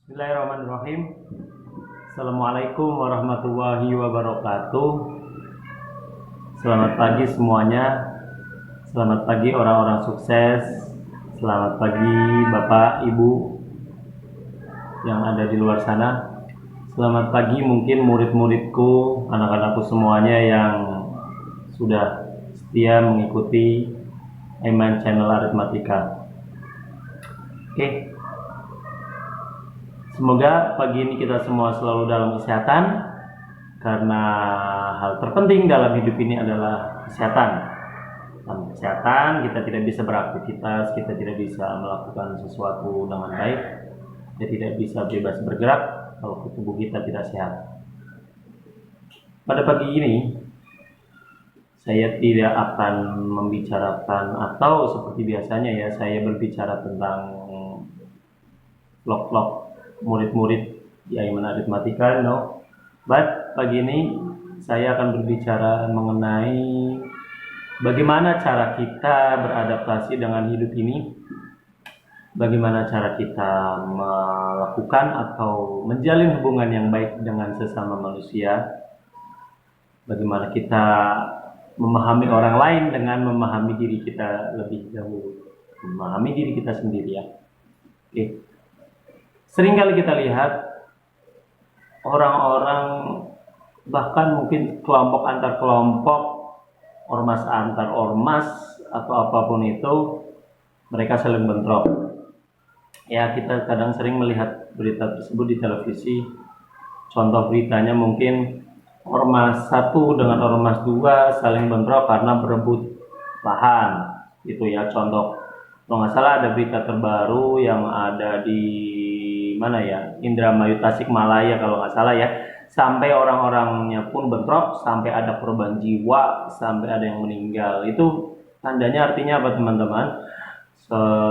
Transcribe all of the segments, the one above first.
Bismillahirrahmanirrahim. Assalamualaikum warahmatullahi wabarakatuh. Selamat pagi semuanya. Selamat pagi orang-orang sukses. Selamat pagi Bapak, Ibu yang ada di luar sana. Selamat pagi mungkin murid-muridku, anak-anakku semuanya yang sudah setia mengikuti Aiman Channel Aritmatika. Oke. Semoga pagi ini kita semua selalu dalam kesehatan, karena hal terpenting dalam hidup ini adalah kesehatan. Tanpa kesehatan kita tidak bisa beraktivitas, kita tidak bisa melakukan sesuatu dengan baik, kita tidak bisa bebas bergerak kalau tubuh kita tidak sehat. Pada pagi ini saya tidak akan membicarakan, atau seperti biasanya ya, saya berbicara tentang vlog-vlog murid-murid di Aiman Aritmatika, no. But pagi ini saya akan berbicara mengenai bagaimana cara kita beradaptasi dengan hidup ini, bagaimana cara kita melakukan atau menjalin hubungan yang baik dengan sesama manusia, bagaimana kita memahami orang lain dengan memahami diri kita lebih dahulu, memahami diri kita sendiri ya. Oke. Seringkali kita lihat orang-orang, bahkan mungkin kelompok antar kelompok, ormas antar ormas, atau apapun itu, mereka saling bentrok. Ya, kita kadang sering melihat berita tersebut di televisi. Contoh beritanya mungkin ormas satu dengan ormas dua saling bentrok karena berebut lahan. Itu ya contoh. Kalau nggak salah ada berita terbaru yang ada di mana ya, Indramayu Tasikmalaya kalau nggak salah ya, sampai orang-orangnya pun bentrok, sampai ada korban jiwa, sampai ada yang meninggal. Itu tandanya artinya apa teman-teman,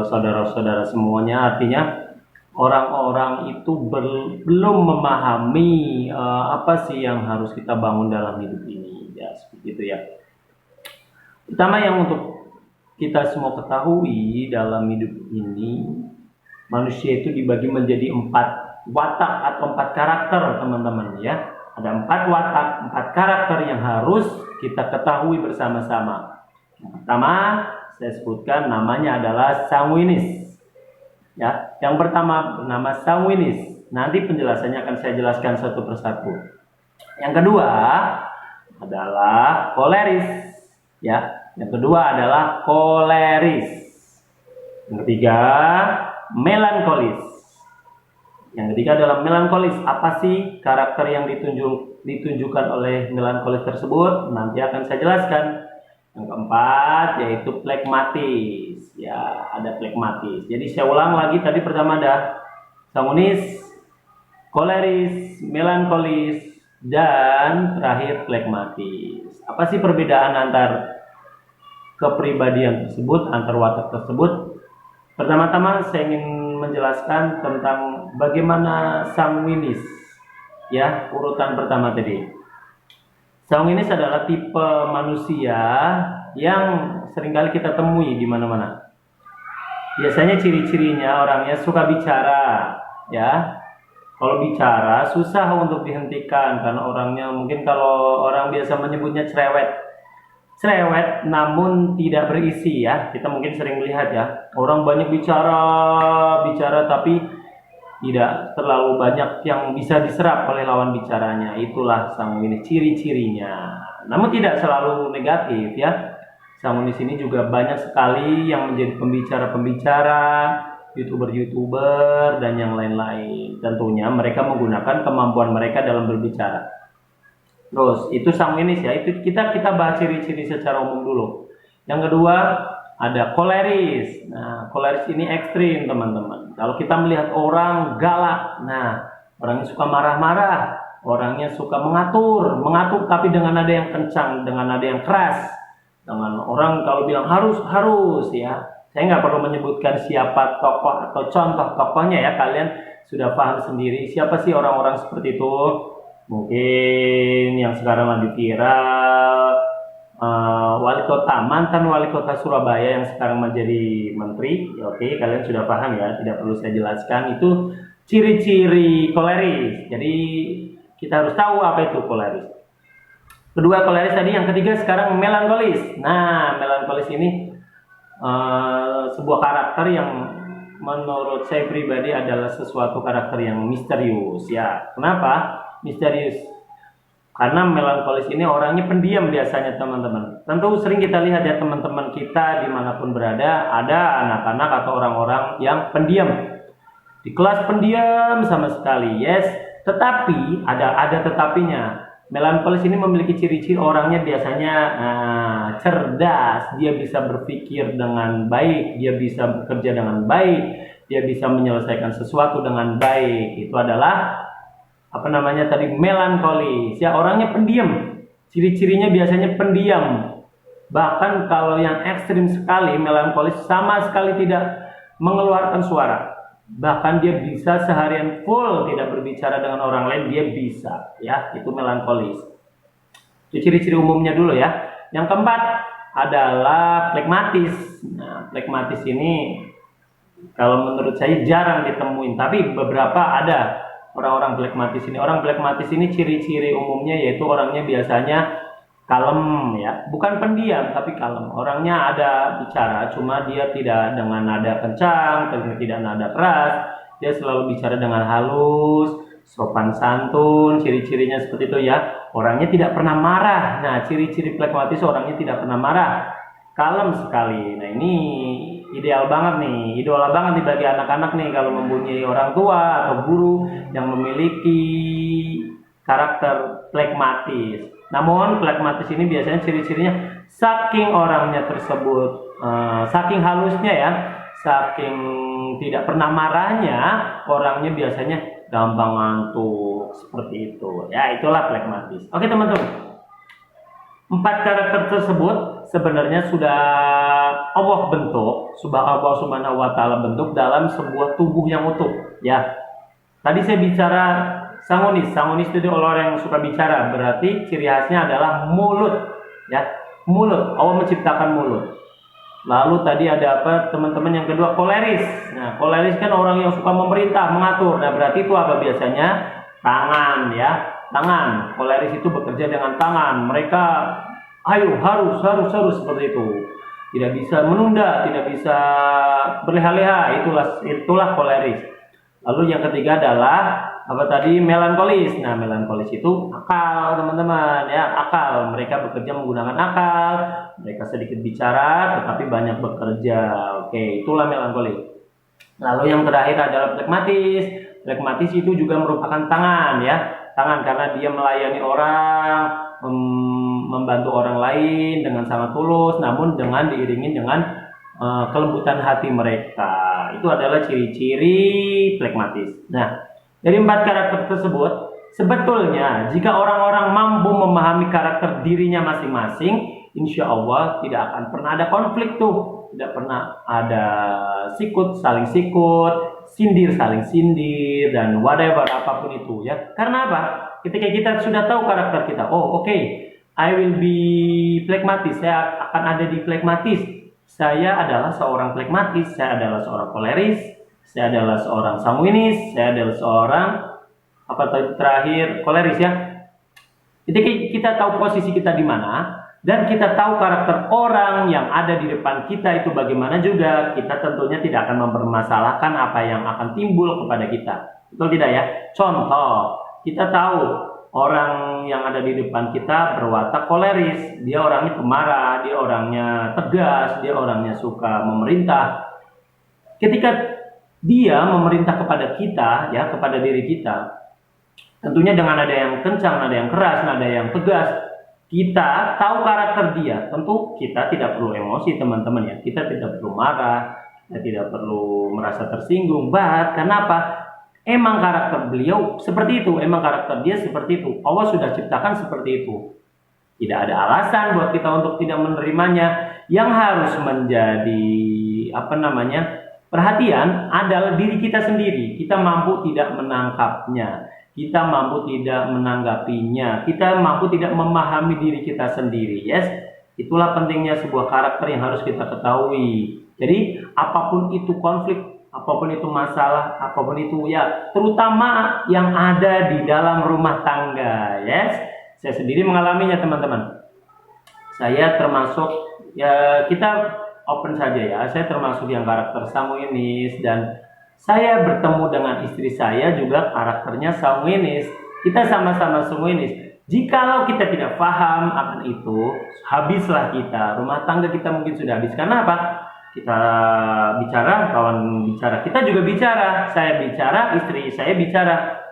saudara-saudara semuanya? Artinya orang-orang itu belum memahami apa sih yang harus kita bangun dalam hidup ini ya, seperti itu ya. Pertama yang untuk kita semua ketahui dalam hidup ini, manusia itu dibagi menjadi 4 watak atau 4 karakter teman-teman ya. Ada 4 watak, 4 karakter yang harus kita ketahui bersama-sama. Yang pertama saya sebutkan namanya adalah sanguinis ya. Yang pertama bernama sanguinis. Nanti penjelasannya akan saya jelaskan satu persatu. Yang kedua adalah koleris ya. Yang kedua adalah koleris. Yang ketiga melankolis. Yang ketiga adalah melankolis. Apa sih karakter yang ditunjukkan oleh melankolis tersebut? Nanti akan saya jelaskan. Yang keempat yaitu flegmatis. Ya, ada flegmatis. Jadi saya ulang lagi, tadi pertama ada sanguinis, koleris, melankolis, dan terakhir flegmatis. Apa sih perbedaan antar kepribadian tersebut, antar watak tersebut? Pertama-tama saya ingin menjelaskan tentang bagaimana sanguinis ya, urutan pertama tadi. Sanguinis adalah tipe manusia yang seringkali kita temui di mana-mana. Biasanya ciri-cirinya orangnya suka bicara ya. Kalau bicara susah untuk dihentikan karena orangnya, mungkin kalau orang biasa menyebutnya cerewet namun tidak berisi ya. Kita mungkin sering melihat ya, orang banyak bicara tapi tidak terlalu banyak yang bisa diserap oleh lawan bicaranya. Itulah sanguinis ciri-cirinya. Namun tidak selalu negatif ya. Sanguinis ini juga banyak sekali yang menjadi pembicara-pembicara, YouTuber dan yang lain-lain. Tentunya mereka menggunakan kemampuan mereka dalam berbicara. Terus itu sanguinis ya, itu kita bahas ciri-ciri secara umum dulu. Yang kedua ada koleris. Nah, koleris ini ekstrim teman-teman. Kalau kita melihat orang galak, nah orangnya suka marah-marah, orangnya suka mengatur tapi dengan nada yang kencang, dengan nada yang keras. Dengan orang kalau bilang harus ya. Saya nggak perlu menyebutkan siapa tokoh atau contoh tokohnya ya, kalian sudah paham sendiri siapa sih orang-orang seperti itu. Mungkin yang sekarang lagi viral, mantan wali kota Surabaya yang sekarang menjadi menteri. Oke, kalian sudah paham ya, tidak perlu saya jelaskan. Itu ciri-ciri koleris. Jadi kita harus tahu apa itu koleris. Kedua koleris tadi, yang ketiga sekarang melankolis. Nah, melankolis ini sebuah karakter yang menurut saya pribadi adalah sesuatu karakter yang misterius ya. Kenapa misterius? Karena melankolis ini orangnya pendiam biasanya teman-teman. Tentu sering kita lihat ya teman-teman kita dimanapun berada, ada anak-anak atau orang-orang yang pendiam. Di kelas pendiam sama sekali, yes. Tetapi ada tetapinya. Melankolis ini memiliki ciri-ciri orangnya biasanya cerdas, dia bisa berpikir dengan baik, dia bisa bekerja dengan baik, dia bisa menyelesaikan sesuatu dengan baik. Itu adalah melankolis. Ya, orangnya pendiam. Ciri-cirinya biasanya pendiam. Bahkan kalau yang ekstrim sekali, melankolis sama sekali tidak mengeluarkan suara. Bahkan dia bisa seharian full tidak berbicara dengan orang lain, dia bisa, ya. Itu melankolis. Itu ciri-ciri umumnya dulu ya. Yang keempat adalah flegmatis. Nah, flegmatis ini kalau menurut saya jarang ditemuin, tapi beberapa ada orang-orang flegmatis ini. Orang flegmatis ini ciri-ciri umumnya yaitu orangnya biasanya kalem ya, bukan pendiam tapi kalem. Orangnya ada bicara, cuma dia tidak dengan nada kencang, tidak nada keras. Dia selalu bicara dengan halus, sopan santun. Ciri-cirinya seperti itu ya. Orangnya tidak pernah marah. Nah, ciri-ciri flegmatis orangnya tidak pernah marah, kalem sekali. Nah, ini ideal banget nih, idola banget nih bagi anak-anak nih kalau mempunyai orang tua atau guru yang memiliki karakter flegmatis. Namun flegmatis ini biasanya ciri-cirinya saking orangnya tersebut, saking halusnya ya, saking tidak pernah marahnya, orangnya biasanya gampang ngantuk seperti itu. Ya, itulah flegmatis. Oke teman-teman. 4 karakter tersebut sebenarnya sudah Allah bentuk, Allah Subhanahu wa taala bentuk dalam sebuah tubuh yang utuh, ya. Tadi saya bicara sangunis itu orang yang suka bicara, berarti ciri khasnya adalah mulut, ya. Mulut, Allah menciptakan mulut. Lalu tadi ada apa teman-teman yang kedua, koleris. Nah, koleris kan orang yang suka memerintah, mengatur. Nah, berarti itu apa biasanya? Tangan, ya. Tangan. Koleris itu bekerja dengan tangan. Mereka ayo harus seperti itu. Tidak bisa menunda, tidak bisa berleha-leha. Itulah koleris. Lalu yang ketiga adalah apa tadi? Melankolis. Nah, melankolis itu akal, teman-teman, ya, akal. Mereka bekerja menggunakan akal. Mereka sedikit bicara tetapi banyak bekerja. Oke, itulah melankolis. Lalu yang terakhir adalah flegmatis. Flegmatis itu juga merupakan tangan, ya. Tangan karena dia melayani orang, membantu orang lain dengan sangat tulus, namun dengan diiringi dengan kelembutan hati mereka. Itu adalah ciri-ciri flegmatis. Nah, dari 4 karakter tersebut, sebetulnya jika orang-orang mampu memahami karakter dirinya masing-masing, insya Allah tidak akan pernah ada konflik tuh. Tidak pernah ada saling sikut, saling sindir, dan whatever, apapun itu ya. Karena apa? Ketika kita sudah tahu karakter kita, I will be flegmatis, saya akan ada di flegmatis. Saya adalah seorang flegmatis, saya adalah seorang koleris, saya adalah seorang sanguinis, saya adalah seorang koleris ya. Ketika kita tahu posisi kita di mana, dan kita tahu karakter orang yang ada di depan kita itu bagaimana juga, kita tentunya tidak akan mempermasalahkan apa yang akan timbul kepada kita. Betul tidak ya? Contoh, kita tahu orang yang ada di depan kita berwatak koleris, dia orangnya pemarah, dia orangnya tegas, dia orangnya suka memerintah. Ketika dia memerintah kepada kita, ya, kepada diri kita, tentunya dengan nada yang kencang, nada yang keras, nada yang tegas. Kita tahu karakter dia, tentu kita tidak perlu emosi teman-teman ya, kita tidak perlu marah, kita tidak perlu merasa tersinggung. Kenapa? Emang karakter beliau seperti itu, emang karakter dia seperti itu, Allah sudah ciptakan seperti itu. Tidak ada alasan buat kita untuk tidak menerimanya. Yang harus menjadi perhatian adalah diri kita sendiri. Kita mampu tidak menangkapnya, kita mampu tidak menanggapinya, kita mampu tidak memahami diri kita sendiri. Yes, itulah pentingnya sebuah karakter yang harus kita ketahui. Jadi apapun itu konflik apapun itu masalah, apapun itu ya, terutama yang ada di dalam rumah tangga. Yes, saya sendiri mengalaminya teman-teman. Saya termasuk, ya kita open saja ya, saya termasuk yang karakter sanguinis, dan saya bertemu dengan istri saya juga karakternya sanguinis. Kita sama-sama sanguinis. Jikalau kita tidak paham akan itu, habislah kita. Rumah tangga kita mungkin sudah habis. Karena apa? Kita bicara, kawan bicara, kita juga bicara. Saya bicara, istri saya bicara.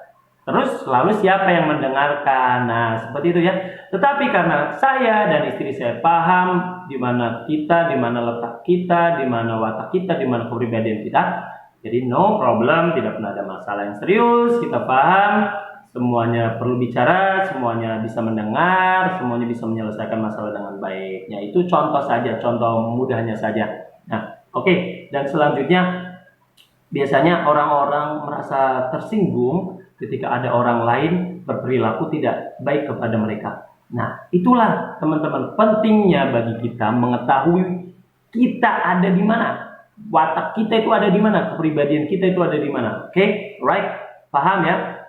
Terus lalu siapa yang mendengarkan? Nah, seperti itu ya. Tetapi karena saya dan istri saya paham di mana kita, di mana letak kita, di mana watak kita, di mana kepribadian kita, jadi no problem, tidak pernah ada masalah yang serius. Kita paham, semuanya perlu bicara, semuanya bisa mendengar, semuanya bisa menyelesaikan masalah dengan baik. Ya, itu contoh saja, contoh mudahnya saja. Nah, oke. Dan selanjutnya, biasanya orang-orang merasa tersinggung ketika ada orang lain berperilaku tidak baik kepada mereka. Nah, itulah teman-teman pentingnya bagi kita mengetahui kita ada di mana, watak kita itu ada di mana, kepribadian kita itu ada di mana. Oke, right? Paham ya?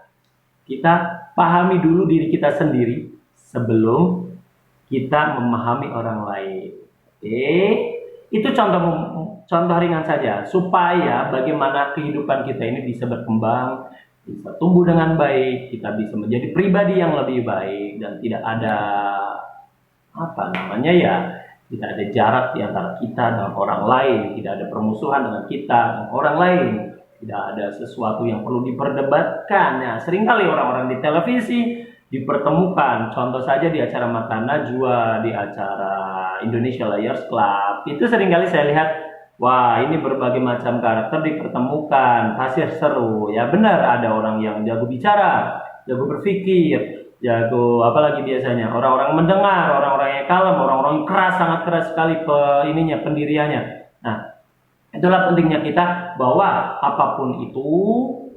Kita pahami dulu diri kita sendiri sebelum kita memahami orang lain. Oke, itu contoh ringan saja supaya bagaimana kehidupan kita ini bisa berkembang, bisa tumbuh dengan baik, kita bisa menjadi pribadi yang lebih baik, dan tidak ada tidak ada jarak di antara kita dengan orang lain, tidak ada permusuhan dengan kita dan orang lain, tidak ada sesuatu yang perlu diperdebatkan. Ya, seringkali orang-orang di televisi dipertemukan, contoh saja di acara Mata Najwa, di acara Indonesia Liars Club, itu seringkali saya lihat, wah, ini berbagai macam karakter dipertemukan, pasti seru. Ya benar, ada orang yang jago bicara, jago berpikir, jago apalagi biasanya orang-orang mendengar, orang-orang yang kalem, orang-orang yang keras, sangat keras sekali pendiriannya. Nah, itulah pentingnya kita bahwa apapun itu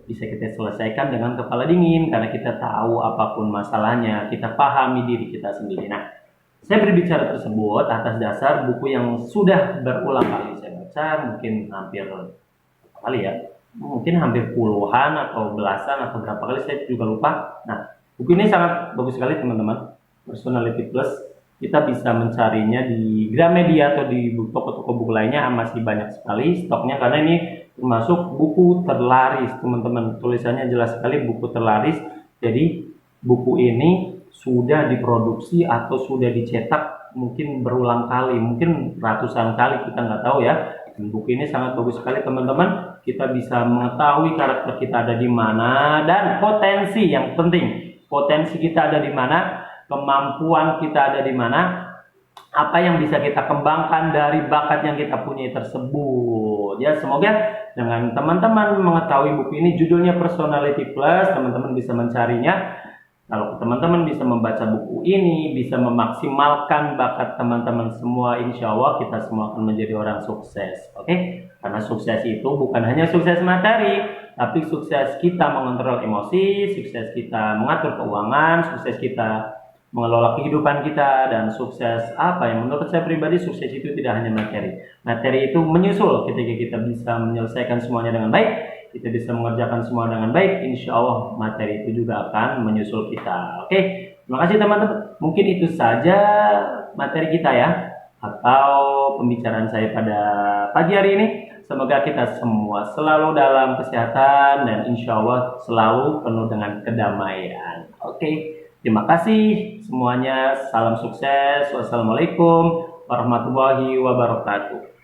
bisa kita selesaikan dengan kepala dingin, karena kita tahu apapun masalahnya, kita pahami diri kita sendiri. Nah, saya berbicara tersebut atas dasar buku yang sudah berulang kali saya baca, mungkin hampir puluhan atau belasan atau berapa kali saya juga lupa. Nah, buku ini sangat bagus sekali teman-teman, Personality Plus. Kita bisa mencarinya di Gramedia atau di toko-toko buku lainnya, masih banyak sekali stoknya, karena ini termasuk buku terlaris teman-teman. Tulisannya jelas sekali, buku terlaris. Jadi buku ini sudah diproduksi atau sudah dicetak mungkin berulang kali, mungkin ratusan kali, kita nggak tahu ya. Dan buku ini sangat bagus sekali teman-teman. Kita bisa mengetahui karakter kita ada di mana, dan potensi yang penting, potensi kita ada di mana, kemampuan kita ada di mana, apa yang bisa kita kembangkan dari bakat yang kita punya tersebut. Ya, semoga dengan teman-teman mengetahui buku ini, judulnya Personality Plus, teman-teman bisa mencarinya. Kalau teman-teman bisa membaca buku ini, bisa memaksimalkan bakat teman-teman semua, insya Allah kita semua akan menjadi orang sukses. Oke? Karena sukses itu bukan hanya sukses materi, tapi sukses kita mengontrol emosi, sukses kita mengatur keuangan, sukses kita mengelola kehidupan kita, dan sukses yang menurut saya pribadi, sukses itu tidak hanya materi. Materi itu menyusul ketika kita bisa menyelesaikan semuanya dengan baik, kita bisa mengerjakan semua dengan baik, insya Allah materi itu juga akan menyusul kita. Oke, terima kasih teman-teman. Mungkin itu saja materi kita ya, atau pembicaraan saya pada pagi hari ini. Semoga kita semua selalu dalam kesehatan dan insya Allah selalu penuh dengan kedamaian. Oke, terima kasih semuanya. Salam sukses. Wassalamualaikum warahmatullahi wabarakatuh.